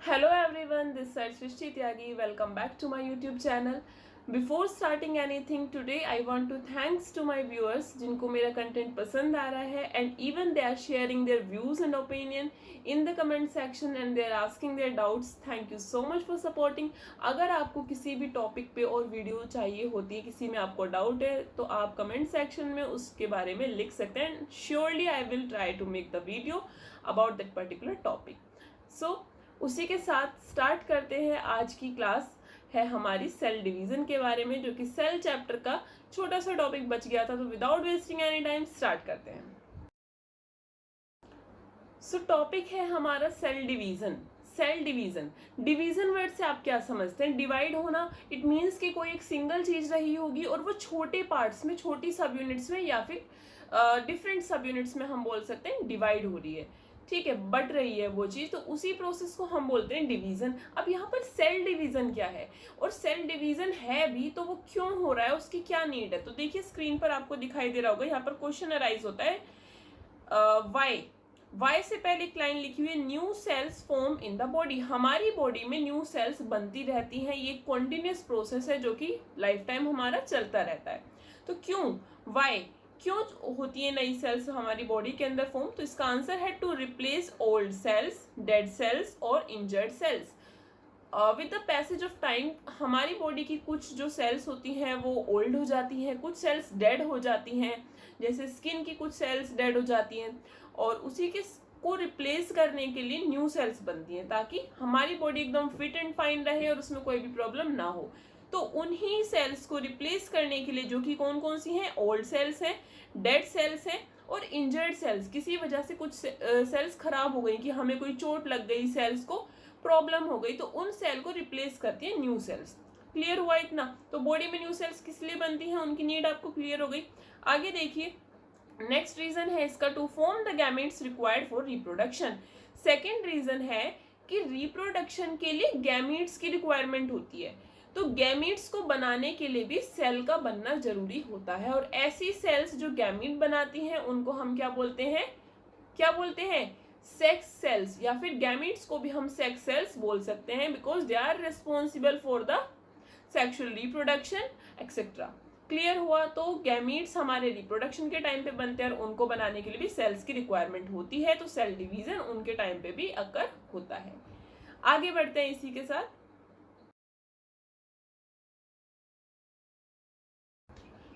Hello everyone, this is Srishti Tyagi. Welcome back to my YouTube channel. Before starting anything today, I want to thanks to my viewers जिनको मेरा content पसंद आ रहा है and even they are sharing their views and opinion in the comment section and they are asking their doubts. Thank you so much for supporting. अगर आपको किसी भी topic पे और वीडियो चाहिए होती है, किसी में आपको डाउट है तो आप कमेंट सेक्शन में उसके बारे में लिख सकते हैं. Surely I will try to make the video about that particular topic. So उसी के साथ स्टार्ट करते हैं. आज की क्लास है हमारी सेल डिवीजन के बारे में, जो कि सेल चैप्टर का छोटा सा टॉपिक बच गया था. तो without wasting any time start करते हैं. सो टॉपिक है हमारा cell division. Cell division, division word से आप क्या समझते हैं? डिवाइड होना. इट मीन्स कि कोई एक सिंगल चीज रही होगी और वो छोटे पार्ट्स में, छोटी सब यूनिट्स में या फिर डिफरेंट सब यूनिट्स में हम बोल सकते हैं डिवाइड हो रही है. ठीक है, बढ़ रही है वो चीज, तो उसी प्रोसेस को हम बोलते हैं डिवीजन. अब यहाँ पर सेल डिवीजन क्या है और सेल डिवीजन है भी तो वो क्यों हो रहा है, उसकी क्या नीड है? तो देखिए स्क्रीन पर आपको दिखाई दे रहा होगा, यहाँ पर क्वेश्चन अराइज होता है वाई से पहले एक लाइन लिखी हुई है, new cells form in the body. हमारी बॉडी में न्यू सेल्स बनती रहती हैं. ये कॉन्टिन्यूस प्रोसेस है जो कि लाइफ टाइम हमारा चलता रहता है. तो क्यों, वाई, क्यों होती है नई सेल्स हमारी बॉडी के अंदर फॉर्म? तो इसका आंसर है to replace old cells, dead cells और injured cells. With the passage of time हमारी बॉडी की कुछ जो सेल्स होती हैं वो ओल्ड हो जाती हैं, कुछ सेल्स डेड हो जाती हैं. जैसे स्किन की कुछ सेल्स डेड हो जाती हैं और उसी के को रिप्लेस करने के लिए न्यू सेल्स बनती हैं ताकि हमारी बॉडी एकदम फिट एंड फाइन रहे और उसमें कोई भी प्रॉब्लम ना हो. तो उन्हीं सेल्स को रिप्लेस करने के लिए, जो कि कौन कौन सी हैं? ओल्ड सेल्स हैं, डेड सेल्स हैं और इंजर्ड सेल्स. किसी वजह से कुछ सेल्स खराब हो गई, कि हमें कोई चोट लग गई, सेल्स को प्रॉब्लम हो गई, तो उन सेल को रिप्लेस करती है न्यू सेल्स. क्लियर हुआ इतना? तो बॉडी में न्यू सेल्स किस लिए बनती हैं, उनकी नीड आपको क्लियर हो गई. आगे देखिए, नेक्स्ट रीजन है इसका to form the gametes required for reproduction. Second reason है कि रिप्रोडक्शन के लिए गैमेट्स की रिक्वायरमेंट होती है. तो गैमीट्स को बनाने के लिए भी सेल का बनना जरूरी होता है और ऐसी सेल्स जो गैमीट बनाती हैं उनको हम क्या बोलते हैं? क्या बोलते हैं? Sex cells. या फिर गैमीट्स को भी हम सेक्स सेल्स बोल सकते हैं because they are responsible for the sexual reproduction etcetera. Clear हुआ? तो गैमीट्स हमारे रिप्रोडक्शन के टाइम पे बनते हैं और उनको बनाने के लिए भी सेल्स की रिक्वायरमेंट होती है. तो सेल डिवीजन उनके टाइम पे भी अकर होता है. आगे बढ़ते हैं इसी के साथ.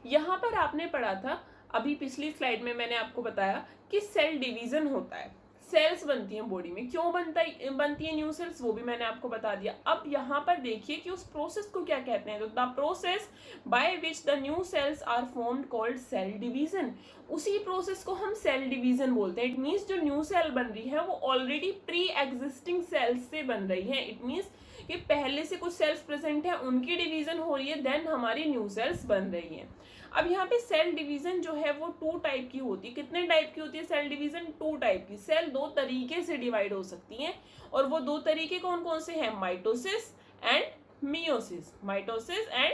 यहाँ पर आपने पढ़ा था, अभी पिछली स्लाइड में मैंने आपको बताया कि सेल डिवीजन होता है, सेल्स बनती हैं बॉडी में. क्यों बनती है न्यू सेल्स, वो भी मैंने आपको बता दिया. अब यहाँ पर देखिए कि उस प्रोसेस को क्या कहते हैं. तो the process by which the new cells are formed called cell division. उसी प्रोसेस को हम सेल डिवीजन बोलते हैं. इट मीन्स जो न्यू सेल बन रही है वो ऑलरेडी प्री एग्जिस्टिंग सेल्स से बन रही है. इट मीन्स कि पहले से कुछ सेल्स प्रेजेंट है, उनकी डिवीजन हो रही है, देन हमारी न्यू सेल्स बन रही हैं. अब यहाँ पे सेल डिवीजन जो है वो टू टाइप की होती है. कितने टाइप की होती है सेल डिवीजन? टू टाइप की. सेल दो तरीके से डिवाइड हो सकती हैं और वो दो तरीके कौन कौन से हैं? Mitosis and meiosis. Mitosis and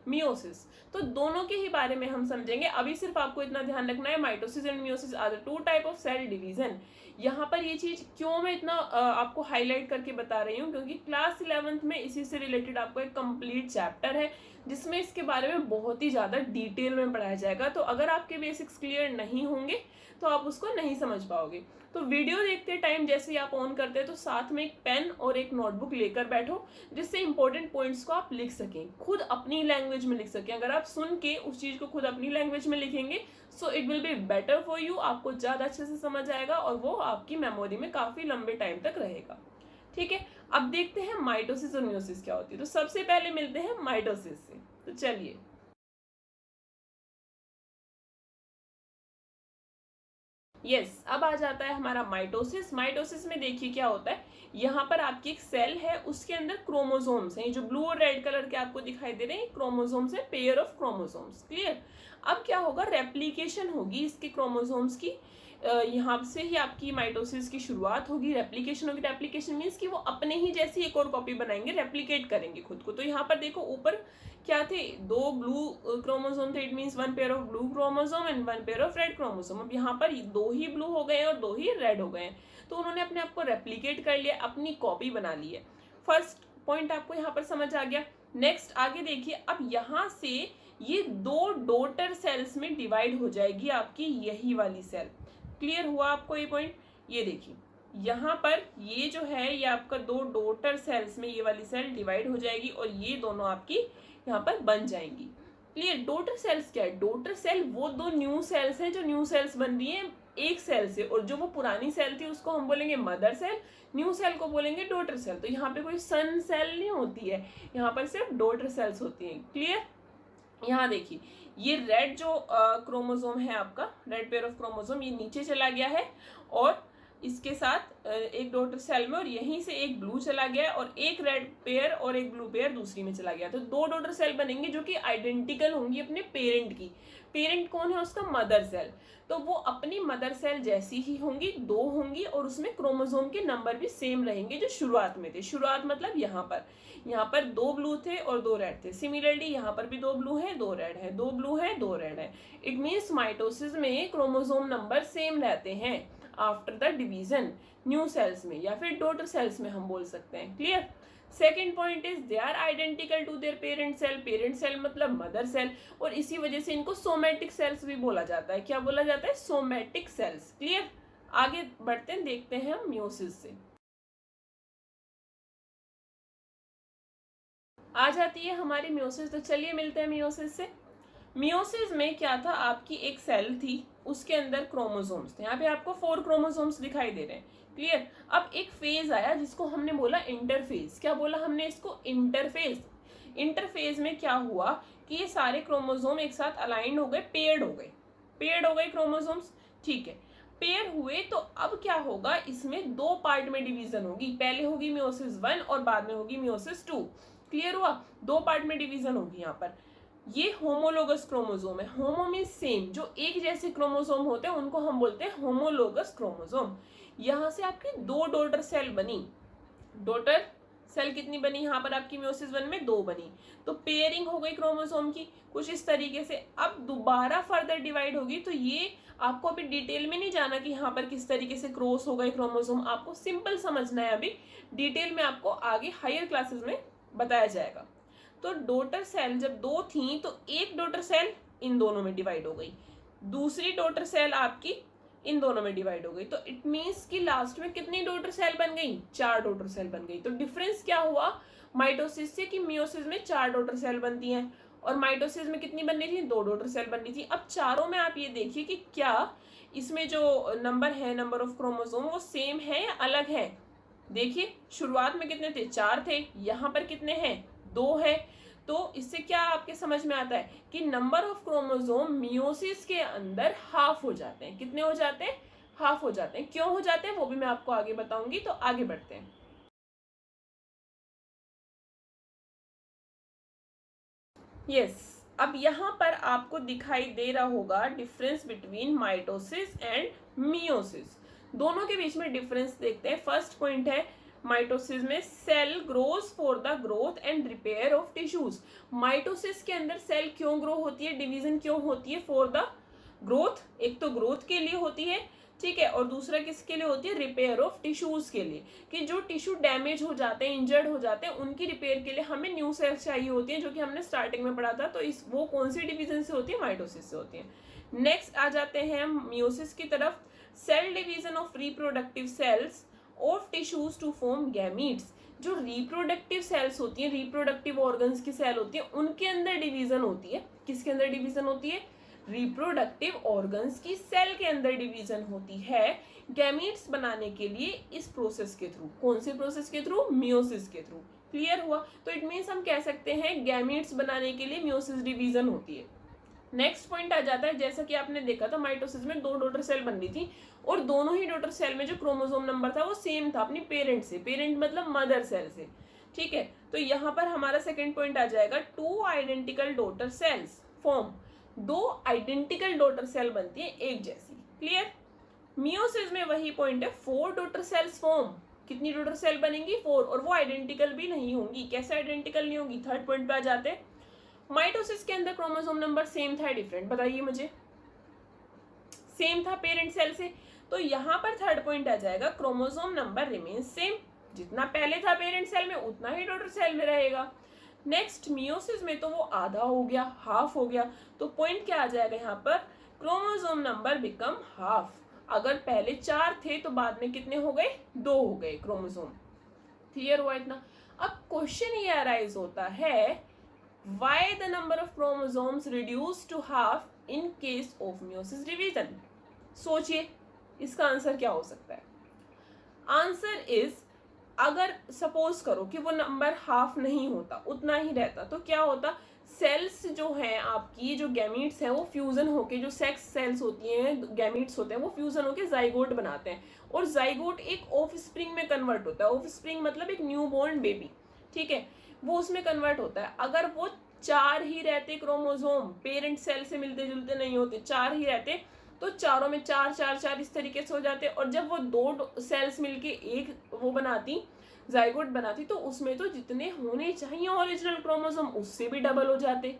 meiosis. तो दोनों के ही बारे में हम समझेंगे. अभी सिर्फ आपको इतना ध्यान रखना है, mitosis and meiosis are the two type of cell division. यहाँ पर ये चीज क्यों मैं इतना आपको हाईलाइट करके बता रही हूँ, क्योंकि क्लास 11th में इसी से रिलेटेड आपको एक कंप्लीट चैप्टर है जिसमें इसके बारे में बहुत ही ज्यादा डिटेल में पढ़ाया जाएगा. तो अगर आपके बेसिक्स क्लियर नहीं होंगे तो आप उसको नहीं समझ पाओगे. तो वीडियो देखते टाइम जैसे ही आप ऑन करते हैं तो साथ में एक पेन और एक नोटबुक लेकर बैठो, जिससे इंपॉर्टेंट पॉइंट्स को आप लिख सकें, खुद अपनी लैंग्वेज में लिख सकें. अगर आप सुन के उस चीज को खुद अपनी लैंग्वेज में लिखेंगे so it will be better for you. आपको ज्यादा अच्छे से समझ आएगा और वो आपकी मेमोरी में काफी लंबे टाइम तक रहेगा. ठीक है, अब देखते हैं माइटोसिस और मियोसिस क्या होती है. तो सबसे पहले मिलते हैं माइटोसिस से. तो चलिए, यस अब आ जाता है हमारा माइटोसिस. माइटोसिस में देखिए क्या होता है. यहाँ पर आपकी एक सेल है, उसके अंदर क्रोमोसोम्स हैं. जो ब्लू और रेड कलर के आपको दिखाई दे रहे हैं क्रोमोसोम्स है, पेयर ऑफ क्रोमोसोम्स. क्लियर? अब क्या होगा? रेप्लिकेशन होगी इसके क्रोमोसोम्स की. यहाँ से ही आपकी माइटोसिस की शुरुआत होगी. रेप्लिकेशन होगी. रेप्लिकेशन मीन्स कि वो अपने ही जैसी एक और कॉपी बनाएंगे, रेप्लिकेट करेंगे खुद को. तो यहाँ पर देखो ऊपर क्या थे? दो ब्लू क्रोमोसोम थे. It means one pair of blue chromosome and one pair of red chromosome. अब यहाँ पर दो ही ब्लू हो गए और दो ही रेड हो गए. तो उन्होंने अपने आप को रेप्लिकेट कर लिया, अपनी कॉपी बना ली है। फर्स्ट पॉइंट आपको यहाँ पर समझ आ गया। नेक्स्ट आगे देखिए, अब यहाँ से ये 2 डॉटर सेल्स में डिवाइड हो जाएगी आपकी यही वाली सेल। क्लियर हुआ आपको ये पॉइंट? ये देखिए यहाँ पर ये जो है ये आपका 2 डॉटर सेल्स में ये वाली सेल डिवाइड हो जाएगी और ये दोनों आपकी यहाँ पर बन जाएंगी। क्लियर? डॉटर सेल्स क्या है? डॉटर सेल वो 2 न्यू सेल्स हैं जो न्यू सेल्स बन रही हैं एक सेल से, और जो वो पुरानी सेल थी उसको हम बोलेंगे मदर सेल, न्यू सेल को बोलेंगे डॉटर सेल। तो यहाँ पे कोई सन सेल नहीं होती है, यहाँ पर सिर्फ डॉटर सेल्स होती हैं। क्लियर? यहाँ देखिए ये रेड जो क्रोमोसोम है आपका, रेड पेयर ऑफ क्रोमोसोम, ये नीचे चला गया है और इसके साथ एक डॉटर सेल में, और यहीं से एक ब्लू चला गया और एक रेड पेयर और एक ब्लू पेयर दूसरी में चला गया। तो 2 डॉटर सेल बनेंगी जो कि आइडेंटिकल होंगी अपने पेरेंट की। पेरेंट कौन है उसका? Mother cell. तो वो अपनी मदर सेल जैसी ही होंगी, 2 होंगी, और उसमें क्रोमोसोम के नंबर भी सेम रहेंगे जो शुरुआत में थे। शुरुआत मतलब यहाँ पर 2 ब्लू थे और 2 रेड थे। सिमिलरली यहाँ पर भी 2 ब्लू है 2 रेड है, 2 ब्लू है 2 रेड है। इट मीन्स माइटोसिस में क्रोमोसोम नंबर सेम रहते हैं after the division new sales में, या फिर डॉटर सेल्स में हम बोल सकते हैं। Clear? Second point is they are identical to their parent cell. Parent cell मतलब मदर सेल, और इसी वजह से इनको सोमैटिक सेल्स भी बोला जाता है। क्या बोला जाता है? Somatic cells. क्लियर? आगे बढ़ते हैं, देखते हैं हम मियोसिस से। आ जाती है हमारी मियोसिस। तो चलिए मिलते हैं मियोसिस से। मियोसिस में क्या था, आपकी एक सेल थी, उसके अंदर क्रोमोसोम्स थे। यहाँ पे आपको 4 क्रोमोसोम्स दिखाई दे रहे हैं। क्लियर? अब एक फेज आया जिसको हमने बोला इंटरफेज। क्या बोला हमने इसको? इंटरफेज। इंटरफेज में क्या हुआ कि ये सारे क्रोमोसोम एक साथ अलाइंड हो गए, पेयर्ड हो गए क्रोमोसोम्स। ठीक है, पेयर हुए तो अब क्या होगा, इसमें 2 पार्ट में डिवीजन होगी। पहले होगी मियोसिस 1 और बाद में होगी मियोसिस 2। क्लियर हुआ? 2 पार्ट में डिवीजन होगी। यहाँ पर ये होमोलोगस क्रोमोसोम है। होमो मीन्स सेम, जो एक जैसे क्रोमोसोम होते हैं उनको हम बोलते हैं होमोलोगस क्रोमोसोम। यहाँ से आपकी 2 डॉटर सेल बनी। डॉटर सेल कितनी बनी यहाँ पर आपकी मियोसिस 1 में? 2 बनी। तो पेयरिंग हो गई क्रोमोसोम की कुछ इस तरीके से। अब दोबारा फर्दर डिवाइड होगी, तो ये आपको अभी डिटेल में नहीं जाना कि यहाँ पर किस तरीके से क्रॉस हो गए क्रोमोसोम, आपको सिंपल समझना है। अभी डिटेल में आपको आगे हायर क्लासेस में बताया जाएगा। तो डॉटर सेल जब 2 थी तो एक डॉटर सेल इन दोनों में डिवाइड हो गई, दूसरी डॉटर सेल आपकी इन दोनों में डिवाइड हो गई। तो इट मीन्स कि लास्ट में कितनी डॉटर सेल बन गई? 4 डॉटर सेल बन गई। तो डिफरेंस क्या हुआ माइटोसिस से कि मियोसिस में 4 डॉटर सेल बनती हैं और माइटोसिस में कितनी बननी थी? 2 डॉटर सेल बननी थी। अब चारों में आप ये देखिए कि क्या इसमें जो नंबर है, नंबर ऑफ क्रोमोसोम, वो सेम है या अलग है? देखिए शुरुआत में कितने थे? 4 थे। यहाँ पर कितने हैं? 2 है। तो इससे क्या आपके समझ में आता है कि नंबर ऑफ क्रोमोसोम मियोसिस के अंदर हाफ हो जाते हैं। कितने हो जाते हैं? हाफ हो जाते हैं। क्यों हो जाते हैं वो भी मैं आपको आगे बताऊंगी। तो आगे बढ़ते हैं। यस, अब यहाँ पर आपको दिखाई दे रहा होगा difference between mitosis and meiosis. दोनों के बीच में डिफरेंस देखते हैं। फर्स्ट पॉइंट है माइटोसिस में cell grows for the growth and repair of tissues. Mitosis के अंदर सेल क्यों ग्रो होती है, डिवीजन क्यों होती है? फॉर द ग्रोथ, एक तो ग्रोथ के लिए होती है, ठीक है, और दूसरा किसके लिए होती है? रिपेयर ऑफ टिश्यूज के लिए, कि जो टिश्यू डैमेज हो जाते हैं, इंजर्ड हो जाते हैं, उनकी रिपेयर के लिए हमें न्यू सेल्स चाहिए होती हैं, जो कि हमने स्टार्टिंग में पढ़ा था। तो इस वो कौन सी डिवीजन से होती है? माइटोसिस से होती है। नेक्स्ट आ जाते हैं हम मियोसिस की तरफ। Cell division of reproductive cells of tissues to form gametes. जो रिप्रोडक्टिव सेल्स होती हैं, रिप्रोडक्टिव ऑर्गन्स की सेल होती है, उनके अंदर डिवीजन होती है। किसके अंदर डिवीजन होती है? रिप्रोडक्टिव ऑर्गन्स की सेल के अंदर डिवीजन होती है गैमीट्स बनाने के लिए, इस प्रोसेस के थ्रू। कौन से प्रोसेस के थ्रू? मियोसिस के थ्रू। क्लियर हुआ? तो इट मीन्स हम कह सकते हैं गैमीट्स बनाने के लिए मियोसिस डिवीजन होती है। नेक्स्ट पॉइंट आ जाता है, जैसा कि आपने देखा था माइटोसिस में 2 डॉटर सेल बन रही थी और दोनों ही डॉटर सेल में जो क्रोमोसोम नंबर था वो सेम था अपनी पेरेंट से। पेरेंट मतलब मदर सेल से। ठीक है, तो यहाँ पर हमारा सेकेंड पॉइंट आ जाएगा 2 identical daughter cells form. 2 identical daughter cell बनती है एक जैसी। क्लियर? मियोसिस में वही पॉइंट है, 4 डॉटर सेल्स फॉर्म। कितनी डॉटर सेल बनेंगी? 4, और वो आइडेंटिकल भी नहीं होंगी। कैसे आइडेंटिकल नहीं होंगी? थर्ड पॉइंट पे आ जाते हैं। माइटोसिस के अंदर क्रोमोसोम नंबर सेम था, डिफरेंट? बताइए मुझे। सेम था पेरेंट सेल से, तो यहाँ पर थर्ड पॉइंट आ जाएगा क्रोमोसोम नंबर रिमेन्स सेम, जितना पहले था पेरेंट सेल में उतना ही डॉटर सेल में रहेगा। नेक्स्ट मियोसिस में तो वो आधा हो गया, हाफ हो गया, तो पॉइंट क्या आ जाएगा यहाँ पर, क्रोमोसोम नंबर बिकम हाफ। अगर पहले 4 थे तो बाद में कितने हो गए, 2 हो गए क्रोमोसोम। क्लियर हुआ इतना। अब क्वेश्चन ये अराइज होता है, why the number of chromosomes reduce to half in case of meiosis division. सोचिए इसका आंसर क्या हो सकता है। आंसर इज, अगर सपोज करो कि वो नंबर हाफ नहीं होता, उतना ही रहता, तो क्या होता, सेल्स जो हैं आपकी, जो गैमीट्स हैं वो फ्यूजन होके, जो सेक्स सेल्स होती हैं, गैमीट्स होते हैं, वो फ्यूजन होके जाइगोट बनाते हैं, और जाइगोट एक ऑफ स्प्रिंग में कन्वर्ट होता है। ऑफ स्प्रिंग मतलब एक न्यू बोर्न बेबी, ठीक है, वो उसमें कन्वर्ट होता है। अगर वो 4 ही रहते क्रोमोसोम, पेरेंट सेल से मिलते जुलते नहीं होते, 4 ही रहते, तो चारों में 4 4 4 इस तरीके से हो जाते। और जब वो 2 सेल्स मिलके एक वो बनाती, जाइगोट बनाती, तो उसमें तो जितने होने चाहिए ओरिजिनल क्रोमोसोम उससे भी डबल हो जाते।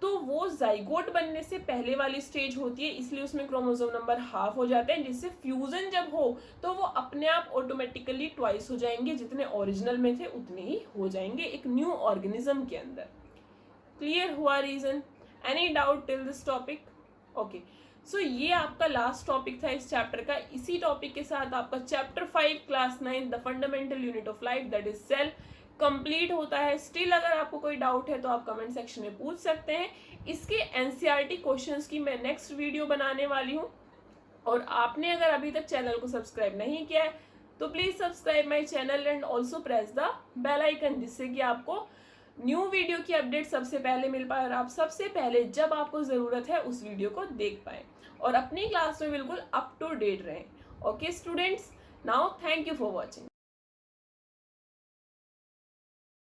तो वो जाइगोट बनने से पहले वाली स्टेज होती है, इसलिए उसमें क्रोमोसोम नंबर हाफ हो जाते हैं, जिससे फ्यूजन जब हो तो वो अपने आप ऑटोमेटिकली ट्वाइस हो जाएंगे, जितने ओरिजिनल में थे उतने ही हो जाएंगे एक न्यू ऑर्गेनिज्म के अंदर। क्लियर हुआ reason? Any doubt till this topic? Okay, so ये आपका लास्ट टॉपिक था इस चैप्टर का। इसी टॉपिक के साथ आपका chapter 5 class 9 the fundamental unit of life that is cell complete होता है। स्टिल अगर आपको कोई डाउट है तो आप कमेंट सेक्शन में पूछ सकते हैं। इसके एनसीईआरटी क्वेश्चंस की मैं नेक्स्ट वीडियो बनाने वाली हूँ। और आपने अगर अभी तक चैनल को सब्सक्राइब नहीं किया है तो please subscribe my channel and also press the bell icon, जिससे कि आपको न्यू वीडियो की अपडेट सबसे पहले मिल पाए और आप सबसे पहले जब आपको जरूरत है उस वीडियो को देख पाए और अपनी क्लास में बिल्कुल अप टू डेट रहें। Okay students, now thank you for watching.